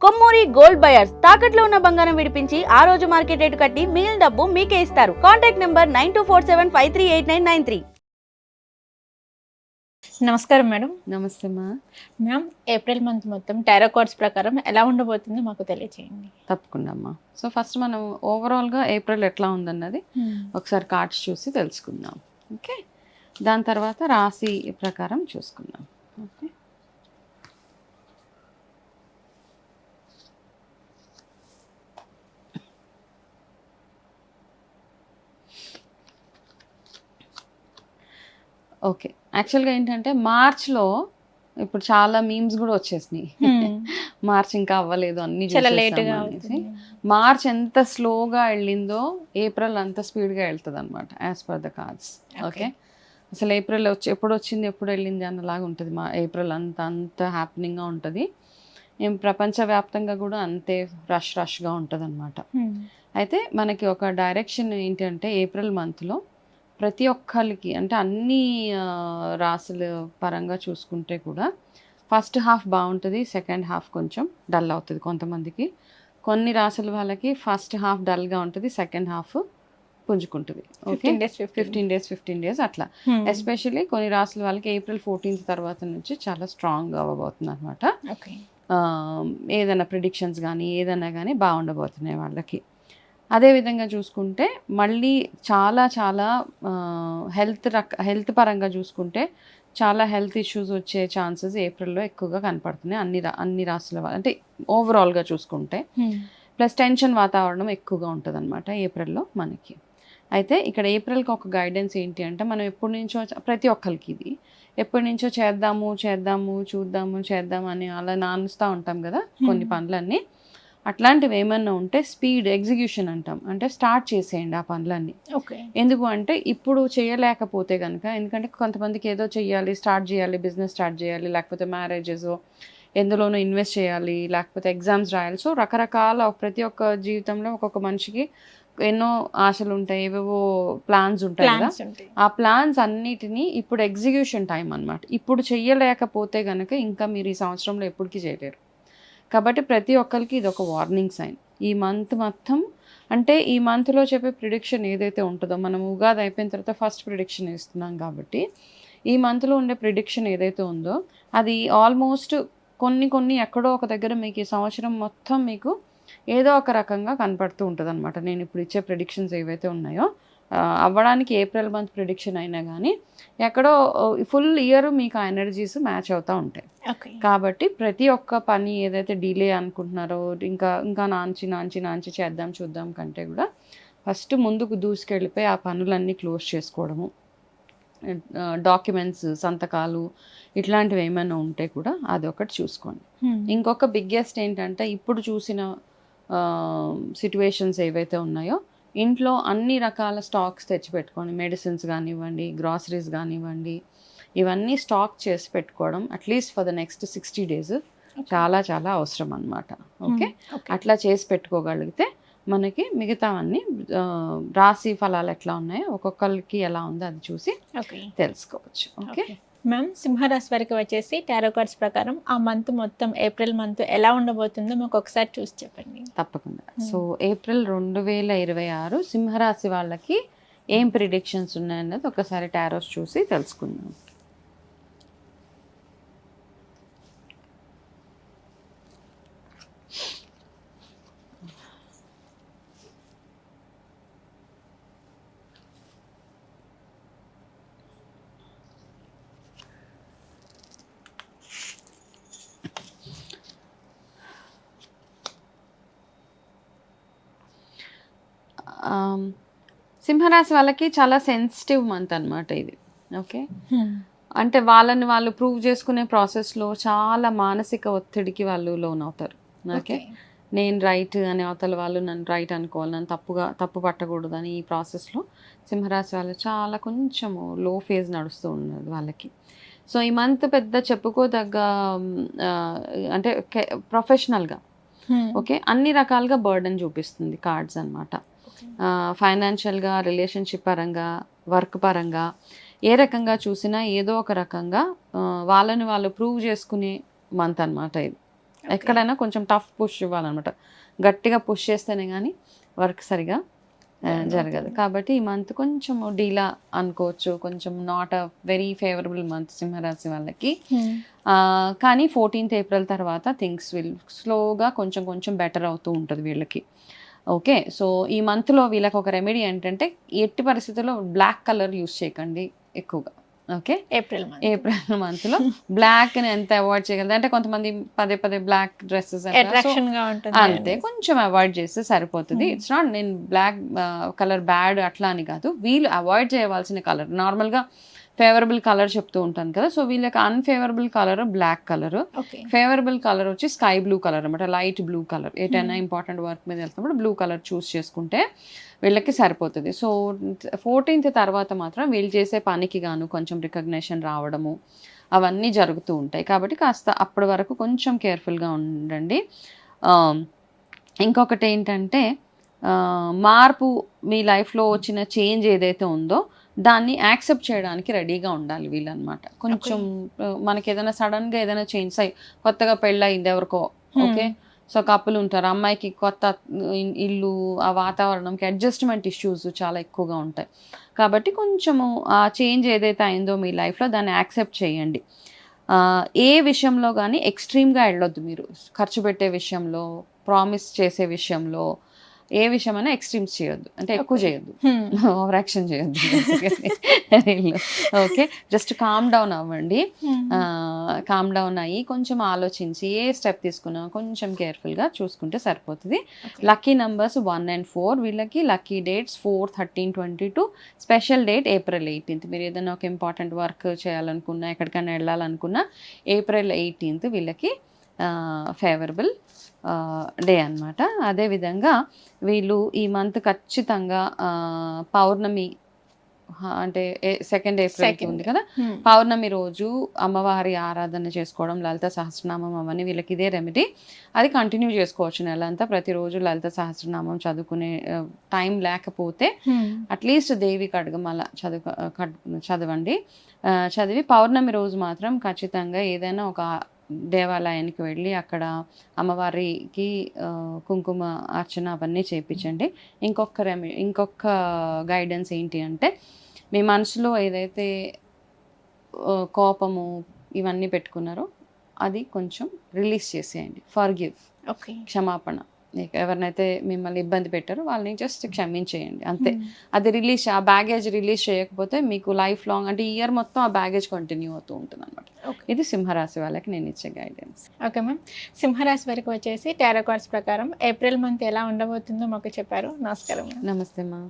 Kommuri gold buyers తాకట్లో ఉన్న బంగారం విడిపించి ఆ రోజు మార్కెట్ రేటు కట్టి మిగిలిన డబ్బు మీకే ఇస్తారు. Contact number 9247538993. నమస్కారం మేడం. నమస్తే మా. మ్యామ్, ఏప్రిల్ మంత్ మొత్తం టారో కార్డ్స్ ప్రకారం ఎలా ఉండబోతుందో మాకు తెలియజేయండి. తప్పకుండా అమ్మా. సో ఫస్ట్ మనం ఓవరాల్గా ఏప్రిల్ ఎట్లా ఉందన్నది ఒకసారి కార్డ్స్ చూసి తెలుసుకుందాం. ఓకే, దాని తర్వాత రాశి ప్రకారం చూసుకుందాం. Okay, okay. యాక్చువల్గా ఏంటంటే మార్చ్లో ఇప్పుడు చాలా మీమ్స్ కూడా వచ్చేసినాయి. మార్చ్ ఇంకా అవ్వలేదు, అన్ని చాలా లేట్గా అనేసి. మార్చ్ ఎంత స్లోగా వెళ్ళిందో ఏప్రిల్ అంత స్పీడ్గా వెళ్తుంది అనమాట as per the cards. Okay, అసలు ఏప్రిల్ ఎప్పుడు వచ్చింది ఎప్పుడు వెళ్ళింది అన్నలాగా ఉంటుంది. మా ఏప్రిల్ అంత హ్యాపెనింగ్గా ఉంటుంది. ఏం ప్రపంచవ్యాప్తంగా కూడా అంతే రష్గా ఉంటుంది అనమాట. అయితే మనకి ఒక డైరెక్షన్ ఏంటంటే ఏప్రిల్ మంత్లో ప్రతి ఒక్కరికి అంటే అన్ని రాసుల పరంగా చూసుకుంటే కూడా ఫస్ట్ హాఫ్ బాగుంటుంది, సెకండ్ హాఫ్ కొంచెం డల్ అవుతుంది కొంతమందికి. కొన్ని రాసుల వాళ్ళకి ఫస్ట్ హాఫ్ డల్గా ఉంటుంది, సెకండ్ హాఫ్ పుంజుకుంటుంది. ఓకే, 15 days అట్లా. ఎస్పెషల్లీ కొన్ని రాసుల వాళ్ళకి ఏప్రిల్ 14th తర్వాత నుంచి చాలా స్ట్రాంగ్ అవ్వబోతుంది అనమాట. ఏదైనా ప్రిడిక్షన్స్ కానీ ఏదైనా కానీ బాగుండబోతున్నాయి వాళ్ళకి. అదేవిధంగా చూసుకుంటే మళ్ళీ చాలా హెల్త్ పరంగా చూసుకుంటే చాలా హెల్త్ ఇష్యూస్ వచ్చే ఛాన్సెస్ ఏప్రిల్లో ఎక్కువగా కనపడుతున్నాయి అన్ని రాసుల అంటే ఓవరాల్గా చూసుకుంటే. ప్లస్ టెన్షన్ వాతావరణం ఎక్కువగా ఉంటుంది అనమాట ఏప్రిల్లో మనకి. అయితే ఇక్కడ ఏప్రిల్కి ఒక గైడెన్స్ ఏంటి అంటే మనం ఎప్పటి నుంచో ప్రతి ఒక్కరికి ఇది ఎప్పటి నుంచో చేద్దాము అని అలా నానుస్తూ ఉంటాం కదా కొన్ని పనులన్నీ. అట్లాంటివి ఏమన్నా ఉంటే స్పీడ్ ఎగ్జిక్యూషన్ అంటాం, అంటే స్టార్ట్ చేసేయండి ఆ పనులన్నీ. ఎందుకు అంటే ఇప్పుడు చేయలేకపోతే కనుక, ఎందుకంటే కొంతమందికి ఏదో స్టార్ట్ చేయాలి, బిజినెస్ స్టార్ట్ చేయాలి, లేకపోతే మ్యారేజెస్ ఎందులోనూ ఇన్వెస్ట్ చేయాలి, లేకపోతే ఎగ్జామ్స్ రాయాలి. సో రకరకాల ప్రతి ఒక్క జీవితంలో ఒక్కొక్క మనిషికి ఎన్నో ఆశలు ఉంటాయి, ఏవేవో ప్లాన్స్ ఉంటాయి కదా. ఆ ప్లాన్స్ అన్నిటినీ ఇప్పుడు ఎగ్జిక్యూషన్ టైం అనమాట. ఇప్పుడు చెయ్యలేకపోతే కనుక ఇంకా మీరు ఈ సంవత్సరంలో ఎప్పటికీ చేయలేరు. కాబట్టి ప్రతి ఒక్కరికి ఇది ఒక వార్నింగ్ సైన్. ఈ మంత్ మొత్తం అంటే ఈ మంత్లో చెప్పే ప్రిడిక్షన్ ఏదైతే ఉంటుందో, మనం ఉగాది అయిపోయిన తర్వాత ఫస్ట్ ప్రిడిక్షన్ ఇస్తున్నాం కాబట్టి ఈ మంత్లో ఉండే ప్రిడిక్షన్ ఏదైతే ఉందో అది ఆల్మోస్ట్ కొన్ని ఎక్కడో ఒక దగ్గర మీకు ఈ సంవత్సరం మొత్తం మీకు ఏదో ఒక రకంగా కనపడుతూ ఉంటుంది అనమాట. నేను ఇప్పుడు ఇచ్చే ప్రిడిక్షన్స్ ఏవైతే ఉన్నాయో అవ్వడానికి ఏప్రిల్ మంత్ ప్రిడిక్షన్ అయినా కానీ ఎక్కడో ఫుల్ ఇయర్ మీకు ఆ ఎనర్జీస్ మ్యాచ్ అవుతూ ఉంటాయి. కాబట్టి ప్రతి ఒక్క పని ఏదైతే డిలే అనుకుంటున్నారో ఇంకా నాంచి చూద్దాం కంటే కూడా ఫస్ట్ ముందుకు దూసుకెళ్ళిపోయి ఆ పనులన్నీ క్లోజ్ చేసుకోవడము, డాక్యుమెంట్స్ సంతకాలు ఇట్లాంటివి ఏమైనా ఉంటే కూడా అది ఒకటి చూసుకోండి. ఇంకొక బిగ్గెస్ట్ ఏంటంటే ఇప్పుడు చూసిన సిట్యువేషన్స్ ఏవైతే ఉన్నాయో ఇంట్లో అన్ని రకాల స్టాక్స్ తెచ్చిపెట్టుకోండి. మెడిసిన్స్ కానివ్వండి, గ్రాసరీస్ కానివ్వండి, ఇవన్నీ స్టాక్ చేసి పెట్టుకోవడం at least for the next 60 days చాలా అవసరం అన్నమాట. ఓకే, అట్లా చేసి పెట్టుకోగలిగితే మనకి మిగతావన్నీ రాశి ఫలాలు ఎట్లా ఉన్నాయో ఒక్కొక్కరికి ఎలా ఉందో అది చూసి తెలుసుకోవచ్చు. ఓకే మ్యామ్, సింహరాశి వారికి వచ్చేసి టారో కార్డ్స్ ప్రకారం ఆ మంత్ మొత్తం ఏప్రిల్ మంత్ ఎలా ఉండబోతుందో మాకు ఒకసారి చూసి చెప్పండి. తప్పకుండా. సో ఏప్రిల్ 2026 సింహరాశి వాళ్ళకి ఏం ప్రిడిక్షన్స్ ఉన్నాయన్నది ఒకసారి టారోస్ చూసి తెలుసుకుందాం. సింహరాశి వాళ్ళకి చాలా సెన్సిటివ్ మంత్ అనమాట ఇది. ఓకే, అంటే వాళ్ళని వాళ్ళు ప్రూవ్ చేసుకునే ప్రాసెస్లో చాలా మానసిక ఒత్తిడికి వాళ్ళు లోన్ అవుతారు. ఓకే, నేను రైట్ అనే అవతల వాళ్ళు నన్ను రైట్ అనుకోవాలి, నన్ను తప్పు పట్టకూడదు అని ఈ ప్రాసెస్లో సింహరాశి వాళ్ళు చాలా కొంచెము లో ఫేజ్ నడుస్తూ ఉన్నది వాళ్ళకి. సో ఈ మంత్ పెద్ద చెప్పుకోదగ్గ అంటే ప్రొఫెషనల్గా ఓకే అన్ని రకాలుగా బర్డెన్ చూపిస్తుంది కార్డ్స్ అనమాట. ఫైనాన్షియల్గా, రిలేషన్షిప్ పరంగా, వర్క్ పరంగా ఏ రకంగా చూసినా ఏదో ఒక రకంగా వాళ్ళని వాళ్ళు ప్రూవ్ చేసుకునే మంత్ అనమాట ఇది. ఎక్కడైనా కొంచెం టఫ్ పుష్ ఇవ్వాలన్నమాట, గట్టిగా పుష్ చేస్తేనే కానీ వర్క్ సరిగా జరగదు. కాబట్టి ఈ మంత్ కొంచెం డీలా అనుకోవచ్చు, కొంచెం not a very favourable month సింహరాశి వాళ్ళకి. కానీ 14th ఏప్రిల్ తర్వాత థింగ్స్ విల్ స్లోగా కొంచెం కొంచెం బెటర్ అవుతూ ఉంటుంది వీళ్ళకి. ఓకే, సో ఈ మంత్లో వీళ్ళకి ఒక రెమెడీ ఏంటంటే ఎట్టి పరిస్థితుల్లో బ్లాక్ కలర్ యూస్ చేయకండి ఎక్కువగా. ఓకే, ఏప్రిల్ మంత్లో బ్లాక్ని ఎంత అవాయిడ్ చేయగలదు అంటే కొంతమంది పదే పదే బ్లాక్ డ్రెస్సెస్ అంతే, కొంచెం అవాయిడ్ చేస్తే సరిపోతుంది. ఇట్స్ నాట్ నేను బ్లాక్ కలర్ బ్యాడ్ అట్లా అని కాదు, వీళ్ళు అవాయిడ్ చేయవలసిన కలర్. నార్మల్గా ఫేవరబుల్ కలర్ చెప్తూ ఉంటాను కదా, సో వీళ్ళకి unfavourable colour black colour, favourable colour వచ్చి స్కై బ్లూ కలర్ అనమాట, లైట్ బ్లూ కలర్. ఏటైనా ఇంపార్టెంట్ వర్క్ మీద వెళ్తున్నప్పుడు బ్లూ కలర్ చూస్ చేసుకుంటే వీళ్ళకి సరిపోతుంది. సో 14th తర్వాత మాత్రం వీళ్ళు చేసే పనికి గాను కొంచెం రికగ్నిషన్ రావడము అవన్నీ జరుగుతూ ఉంటాయి. కాబట్టి కాస్త అప్పటి వరకు కొంచెం కేర్ఫుల్గా ఉండండి. ఇంకొకటి ఏంటంటే మార్పు, మీ లైఫ్లో వచ్చిన చేంజ్ ఏదైతే ఉందో దాన్ని యాక్సెప్ట్ చేయడానికి రెడీగా ఉండాలి వీళ్ళనమాట. కొంచెం మనకి ఏదైనా సడన్గా ఏదైనా చేంజ్ అయ్యి, కొత్తగా పెళ్ళయింది ఎవరికో, ఓకే, సో కప్పులు ఉంటారు, అమ్మాయికి కొత్త ఇల్లు, ఆ వాతావరణంకి అడ్జస్ట్మెంట్ ఇష్యూస్ చాలా ఎక్కువగా ఉంటాయి. కాబట్టి కొంచెము ఆ చేంజ్ ఏదైతే అయిందో మీ లైఫ్లో దాన్ని యాక్సెప్ట్ చేయండి. ఏ విషయంలో కానీ ఎక్స్ట్రీమ్గా వెళ్ళొద్దు మీరు, ఖర్చు పెట్టే విషయంలో, ప్రామిస్ చేసే విషయంలో, ఏ విషయమైనా ఎక్స్ట్రీమ్స్ చేయొద్దు, అంటే ఎక్కువ చేయొద్దు, ఓవర్ యాక్షన్ చేయొద్దు. ఓకే, జస్ట్ కామ్ డౌన్ అవ్వండి. కామ్ డౌన్ అయ్యి కొంచెం ఆలోచించి ఏ స్టెప్ తీసుకున్నా కొంచెం కేర్ఫుల్గా చూసుకుంటే సరిపోతుంది. లక్కీ నంబర్స్ 1 and 4, వీళ్ళకి lucky dates 4, 13, 22. Special date April 18th. మీరు ఏదైనా ఒక ఇంపార్టెంట్ వర్క్ చేయాలనుకున్నా, ఎక్కడికైనా వెళ్ళాలనుకున్నా April 18th వీళ్ళకి ఫేవరబుల్ డే అనమాట. అదేవిధంగా వీళ్ళు ఈ మంత్ ఖచ్చితంగా పౌర్ణమి అంటే 2nd ఏప్రిల్కి ఉంది కదా, పౌర్ణమి రోజు అమ్మవారి ఆరాధన చేసుకోవడం, లలిత సహస్రనామం అవన్నీ వీళ్ళకి ఇదే రెమెడీ. అది కంటిన్యూ చేసుకోవచ్చు నెలంతా, ప్రతిరోజు లలిత సహస్రనామం చదువుకునే టైం లేకపోతే అట్లీస్ట్ దేవి ఖడ్గమాల చదవండి. చదివి పౌర్ణమి రోజు మాత్రం ఖచ్చితంగా ఏదైనా ఒక దేవాలయానికి వెళ్ళి అక్కడ అమ్మవారికి కుంకుమ అర్చన అవన్నీ చేయించండి. ఇంకొక గైడెన్స్ ఏంటి అంటే, మీ మనసులో ఏదైతే కోపము ఇవన్నీ పెట్టుకున్నారో అది కొంచెం రిలీజ్ చేసేయండి. ఫర్గివ్, క్షమాపణ. ఎవరినైతే మిమ్మల్ని ఇబ్బంది పెట్టారో వాళ్ళని జస్ట్ క్షమించేయండి అంతే. అది రిలీజ్, ఆ బ్యాగేజ్ రిలీజ్ చేయకపోతే మీకు లైఫ్ లాంగ్, అంటే ఇయర్ మొత్తం ఆ బ్యాగేజ్ కంటిన్యూ అవుతూ ఉంటుంది అనమాట. ఇది సింహరాశి వాళ్ళకి నేను ఇచ్చే గైడెన్స్. ఓకే మ్యామ్, సింహరాశి వరకు వచ్చేసి టారో కార్డ్స్ ప్రకారం ఏప్రిల్ మంత్ ఎలా ఉండబోతుందో మాకు చెప్పారు. నమస్కారం. నమస్తే మా.